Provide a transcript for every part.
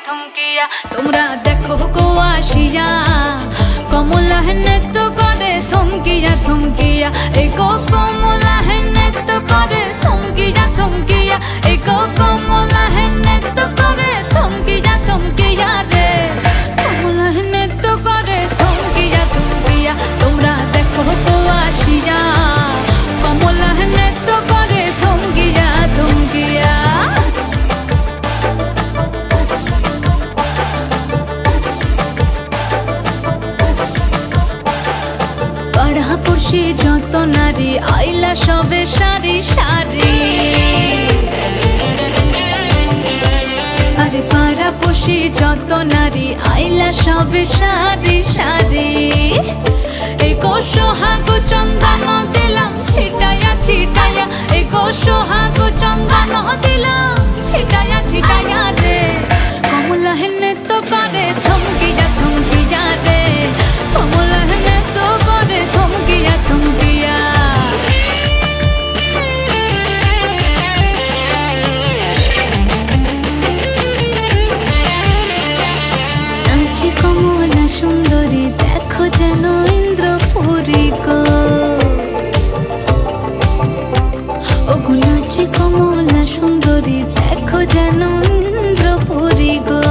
থমকিয়া তোমরা দেখো গো আসিয়া কমলা নৃত্য করে থমকিয়া থমকিয়া এই গো কমলা নৃত্য করে থমকিয়া থমকিয়া এই গো কমলা নৃত্য করে থমকিয়া থমকিয়া রে কমলা নৃত্য করে থমকিয়া থমকিয়া তোমরা দেখো গো আসিয়া কমলা নৃত্য করে থমকিয়া থমকিয়া পাড়াপড়শি যত নারী আইলা সবে সারি সারি আরে পাড়াপড়শি যত নারী আইলা সবে সারি সারি এই গো সোহাগ চন্দন দিলাম ছিটায়া ছিটায়া এই গো সোহাগ চন্দন দিলাম ছিটায়া ছিটায়া রে কমলা নৃত্য করে থমকিয়া থমকিয়া রে কমলা নৃত্য করে থমকিয়া থমকিয়া নাচে কমলা সুন্দরী দেখো যেন ইন্দ্রপুরী গো ওগো নাচে কমলা সুন্দরী দেখো যেন ইন্দ্রপুরী গো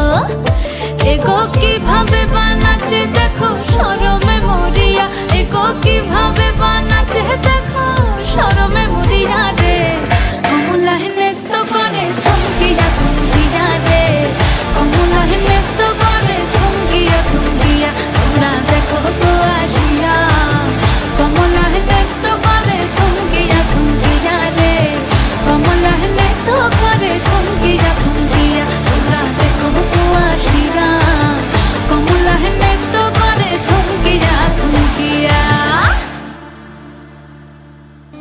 এগো কিভাবে বানাচ্ছে দেখো শরমে মরিয়া এগো কিভাবে বানাচ্ছে দেখো শরমে মরিয়া রে কমলা নৃত্য করে থমকিয়া থমকিয়া রে কমলা নৃত্য করে থমকিয়া থমকিয়া তোমরা দেখো গো আসিয়া কমলা নৃত্য করে থমকিয়া থমকিয়া রে কমলা নৃত্য করে থমকিয়া থমকিয়া তোমরা দেখো গো আসিয়া কমলা নৃত্য করে থমকিয়া থমকিয়া।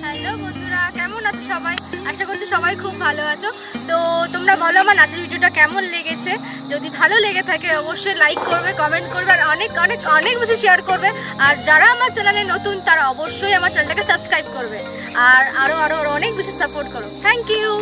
হ্যালো বন্ধুরা, কেমন আছো সবাই? আশা করছি সবাই খুব ভালো আছো। তো তোমরা বলো আমার নাচের ভিডিওটা কেমন লেগেছে। যদি ভালো লেগে থাকে অবশ্যই লাইক করবে, কমেন্ট করবে আর অনেক অনেক অনেক বেশি শেয়ার করবে। আর যারা আমার চ্যানেলে নতুন তারা অবশ্যই আমার চ্যানেলটাকে সাবস্ক্রাইব করবে আর আরও অনেক বেশি সাপোর্ট করো। Thank you.